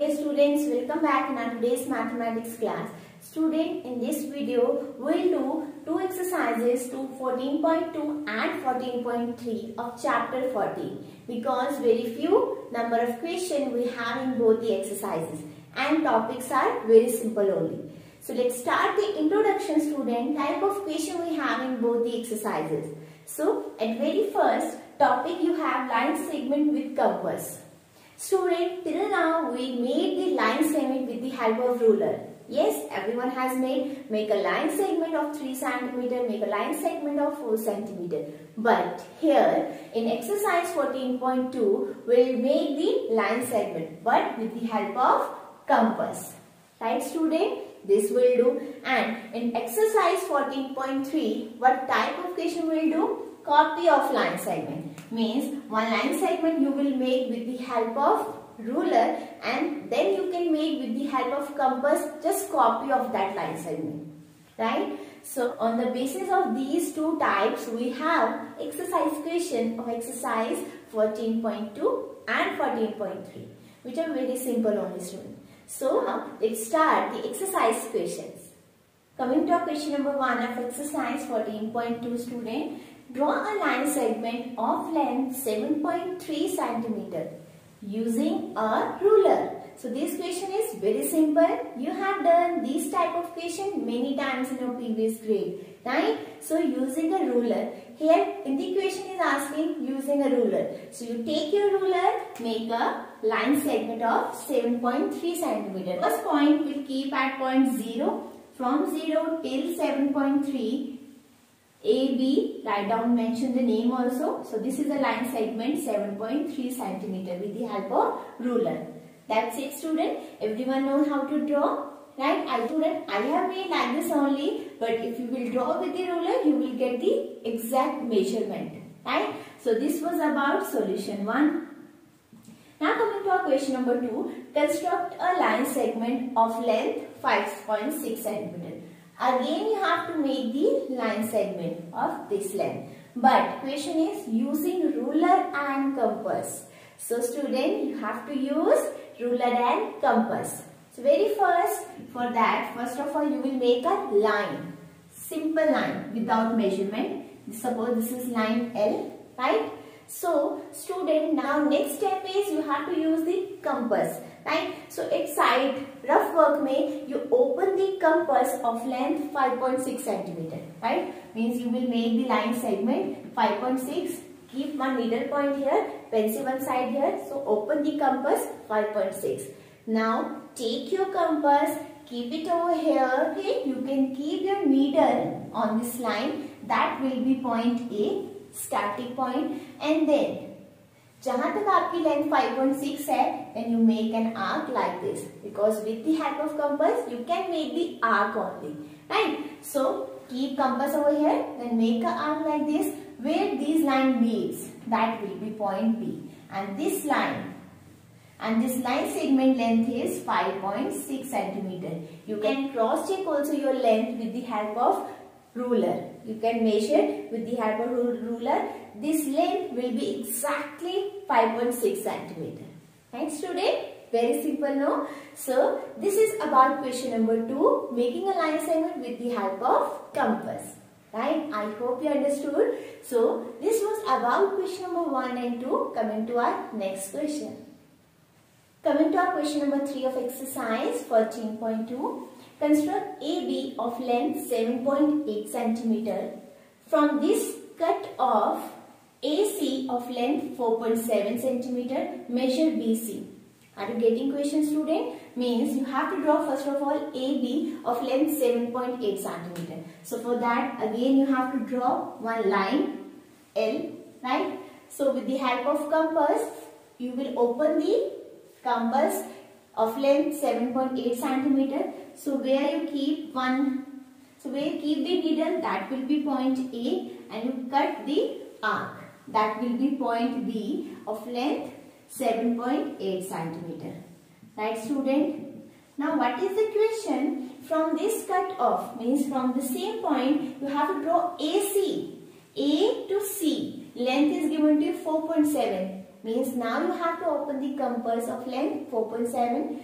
Hey students, welcome back in our today's mathematics class. Student, in this video, we'll do two exercises to 14.2 and 14.3 of chapter 14 because very few number of questions we have in both the exercises and topics are very simple only. So let's start the introduction student, type of question we have in both the exercises. So at very first topic you have line segment with compass. Student, till now we made the line segment with the help of ruler. Yes, everyone has make a line segment of 3 cm, make a line segment of 4 cm. But here in exercise 14.2, we'll make the line segment but with the help of compass. Right student? This will do. And in exercise 14.3, what type of question will do? Copy of line segment. Means one line segment you will make with the help of ruler and then you can make with the help of compass just copy of that line segment. Right? So on the basis of these two types we have exercise question of exercise 14.2 and 14.3 which are very simple only student. So now let's start the exercise questions. Coming to question number 1 of exercise 14.2 student. Draw a line segment of length 7.3 cm using a ruler. So this question is very simple. You have done this type of question many times in your previous grade. Right? So using a ruler. Here in the question is asking using a ruler. So you take your ruler, make a line segment of 7.3 cm. First point will keep at point 0. From 0 till 7.3. AB, write down, mention the name also. So this is a line segment 7.3 cm with the help of ruler. That's it student. Everyone knows how to draw. Right? I have made like this only. But if you will draw with the ruler, you will get the exact measurement. Right? So this was about solution 1. Now coming to our question number 2. Construct a line segment of length 5.6 cm. Again you have to make the line segment of this length. But question is using ruler and compass. So student, you have to use ruler and compass. So very first, for that, first of all you will make a line. Simple line without measurement. Suppose this is line L, right? So student, now next step is you have to use the compass. Right? So at side rough work mein you open the compass of length 5.6 cm. Right? Means you will make the line segment 5.6. Keep one needle point here, pencil one side here. So open the compass 5.6. Now take your compass, keep it over here. Okay? You can keep your needle on this line. That will be point A, starting point, and then जहाँ तक आपकी length 5.6 है, then you make an arc like this because with the help of compass you can make the arc only, right? So keep compass over here, then make an arc like this. Where these line meets, that will be point B, and this line segment length is 5.6 cm. You can cross check also your length with the help of ruler. You can measure with the help of ruler. This length will be exactly 5.6 cm. Right student? Very simple, no? So this is about question number 2, making a line segment with the help of compass. Right? I hope you understood. So this was about question number 1 and 2. Coming to our next question. Coming to our question number 3 of exercise 14.2. Construct AB of length 7.8 cm. From this cut off AC of length 4.7 cm. Measure BC. Are you getting question student? Means you have to draw first of all AB of length 7.8 cm. So for that again you have to draw one line L. Right? So with the help of compass you will open the compass of length 7.8 cm. So where you keep the needle, that will be point A, and you cut the arc, that will be point B of length 7.8 cm. Right student? Now what is the question? From this cut off, means from the same point you have to draw AC. A to C, length is given to you 4.7. Means now you have to open the compass of length 4.7.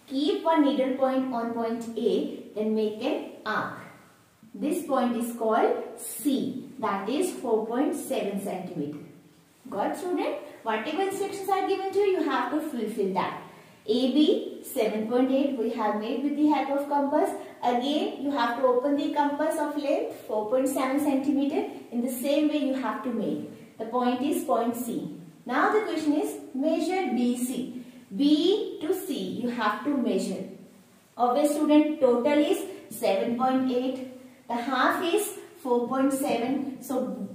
Keep one needle point on point A, then make an arc. This point is called C, that is 4.7 centimeter. Got, student? Whatever instructions are given to you, you have to fulfill that. AB 7.8 we have made with the help of compass. Again, you have to open the compass of length 4.7 centimeter. In the same way you have to make. The point is point C. Now the question is measure BC. B to C you have to measure. Obvious, student, total is 7.8. The half is 4.7. So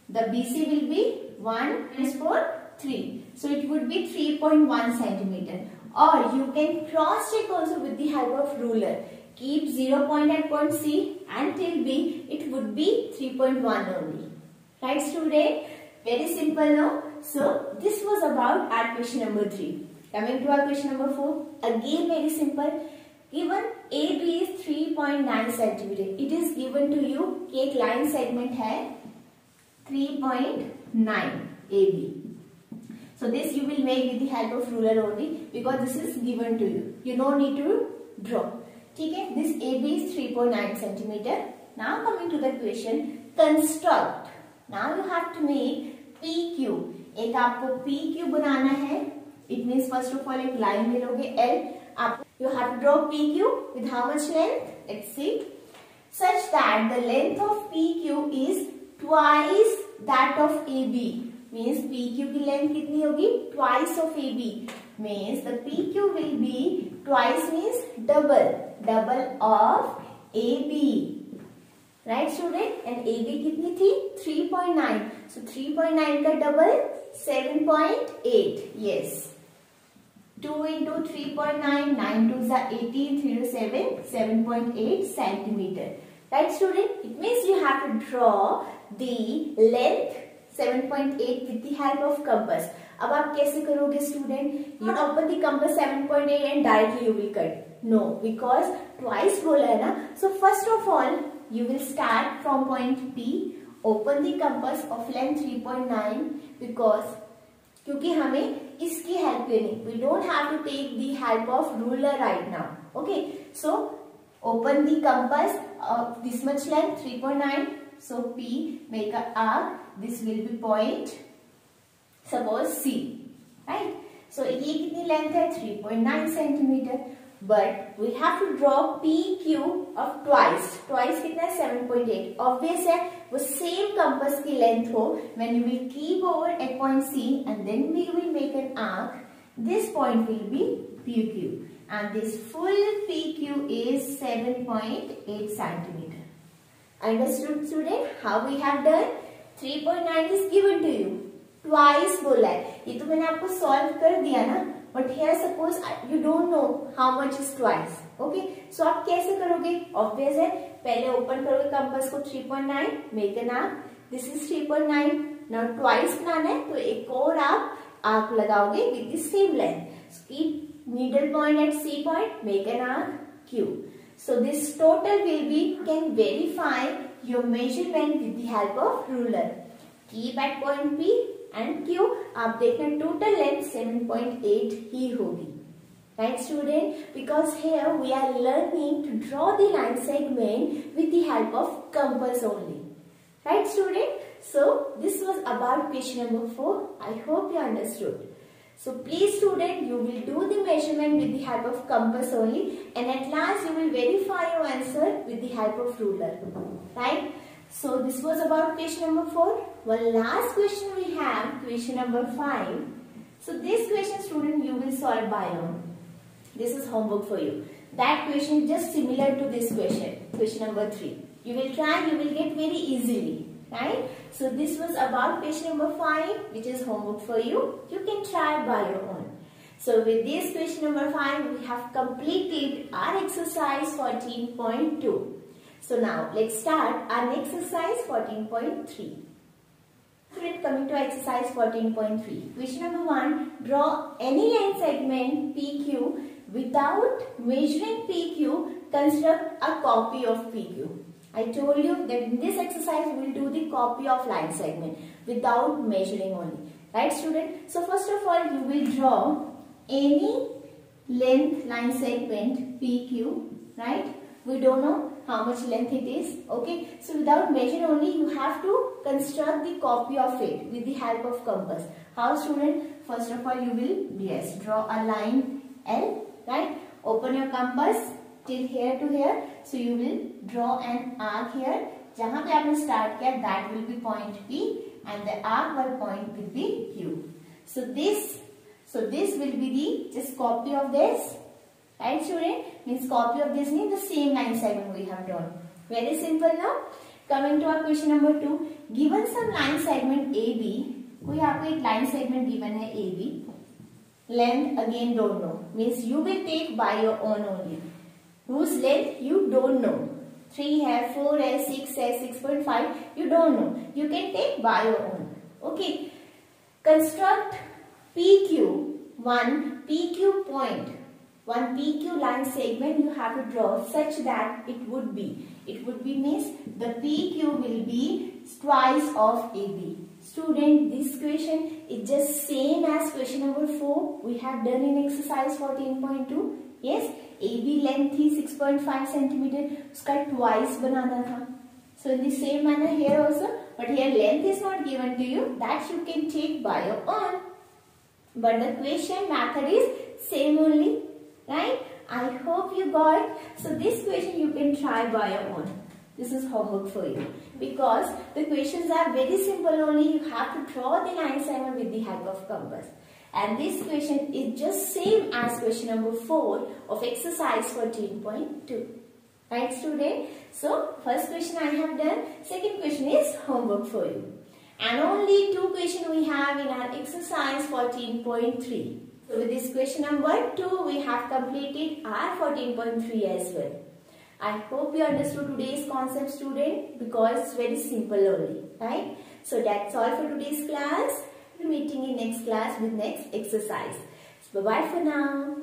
the BC will be 1 minus 4, 3. So it would be 3.1 centimeter. Or you can cross check also with the help of ruler. Keep 0 point at point C and till B, it would be 3.1 only. Right, student? Very simple, no? So this was about our question number 3. Coming to our question number 4. Again very simple. Given AB is 3.9 centimeter. It is given to you कि एक line segment है 3.9 AB. So this you will make with the help of ruler only because this is given to you. You don't need to draw. ठीक है? This AB is 3.9 centimeter. Now coming to the question, construct. Now you have to make PQ. एक आपको PQ बनाना है. It means first of all एक line ले लोगे L. आप you have to draw PQ with how much length? Let's see. Such that the length of PQ is twice that of AB. Means PQ की length कितनी होगी? Twice of AB. Means the PQ will be twice means double of AB. Right, student? And AB कितनी थी? 3.9. So 3.9 का double 7.8. Yes. 2 into 3.9, 9 2s are 18, 3 to 7, 7.8 centimeter. Right, student? It means you have to draw the length 7.8 with the help of compass. अब आप कैसे करोगे, student? You not open the compass 7.8 and directly you will cut. No, because twice बोला है ना. So first of all, you will start from point P. Open the compass of length 3.9 because क्योंकि हमें इसकी हेल्प लेनी. We don't have to take the help of ruler right now. Okay, so open the compass of this much length 3.9. So P, make a arc. This will be point. Suppose C, right? So ये कितनी length है? 3.9 centimeter. But we have to draw PQ of twice. Twice कितना है? 7.8. Obvious है वो same compass की length हो. When you will keep over at point C and then we will make an arc. This point will be PQ. And this full PQ is 7.8 centimeter. Understood, student? How we have done? 3.9 is given to you. Twice बोला है. ये तो मैंने आपको solve कर दिया ना. But here suppose you don't know how much is twice. Okay, so आप कैसे करोगे? Obvious है. पहले open करोगे compass को 3.9, make an arc. This is 3.9. Now twice बनाना है तो एक और आप arc लगाओगे with the same length. So keep middle point at C point, make an arc Q. So this total will be, can verify your measurement with the help of ruler. Keep at point P and Q. आप देखना total length 7.8 ही होगी. Right, student? Because here we are learning to draw the line segment with the help of compass only. Right, student? So this was about question number 4. I hope you understood. So please, student, you will do the measurement with the help of compass only, and at last you will verify your answer with the help of ruler. Right? So this was about question number 4. One last question we have, question number 5. So this question, student, you will solve by own. This is homework for you. That question is just similar to this question, question number 3. You will try, you will get very easily. Right? So this was about question number 5, which is homework for you. You can try by your own. So with this question number 5, we have completed our exercise 14.2. So now let's start our next exercise 14.3. Student, coming to exercise 14.3. Question number 1. Draw any line segment PQ without measuring PQ. Construct a copy of PQ. I told you that in this exercise we will do the copy of line segment without measuring only. Right student? So first of all you will draw any length line segment PQ, right? We don't know how much length it is. Okay, so without measure only you have to construct the copy of it with the help of compass. How student? First of all you will draw a line L, right? Open your compass till here to here. So you will draw an arc here. जहाँ पे आपने start किया that will be point P and the arc or point will be Q. So this will be the just copy of this. Right student? Means copy of this means the same line segment we have drawn. Very simple now. Coming to our question number 2. Given some line segment AB. कोई आपको एक line segment given है AB. Length again don't know. Means you will take by your own only. Whose length you don't know. 3 है, 4 है, 6 है, 6.5. You don't know. You can take by your own. Okay. Construct PQ. One PQ point. One PQ line segment you have to draw such that it would be means the PQ will be twice of AB. Student, this question is just same as question number 4 we have done in exercise 14.2. Yes, AB length थी 6.5 centimeter, उसका twice बनाना था. So in the same manner here also, but here length is not given to you. That you can take by your own. But the question method is same only. Right? I hope you got. So this question you can try by your own. This is homework for you. Because the questions are very simple only. You have to draw the line segment with the help of compass. And this question is just same as question number 4 of exercise 14.2. Right student? So first question I have done. Second question is homework for you. And only 2 questions we have in our exercise 14.3. So with this question number 2, we have completed our 14.3 as well. I hope you understood today's concept student because it's very simple only, right? So that's all for today's class. We'll be meeting in next class with next exercise. So bye bye for now.